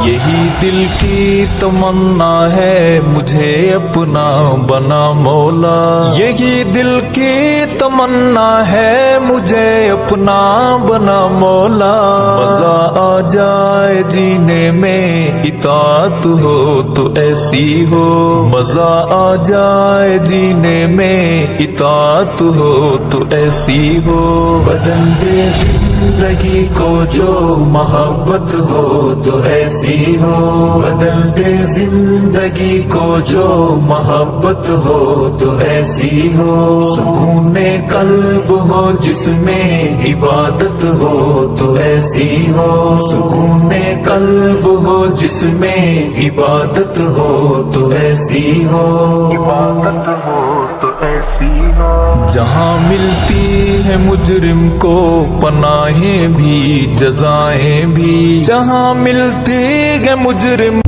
یہی دل کی تمنا ہے مجھے اپنا بنا مولا، یہی دل کی تمنا ہے مجھے اپنا بنا مولا، مزہ آ جائے جینے میں اطاعت ہو تو ایسی ہو، مزہ آ جائے جینے میں اطاعت ہو تو ایسی ہو، بدل دے زندگی کو جو محبت ہو تو ایسی ہو، بدل دے زندگی کو جو محبت ہو تو ایسی ہو، سکون قلب ہو جس میں عبادت ہو تو ایسی ہو، سکون قلب ہو جس میں عبادت ہو تو ایسی ہو، عبادت ہو تو ایسی ہو، جہاں ملتی ہے مجرم کو پناہیں بھی جزائیں بھی، جہاں ملتی ہے مجرم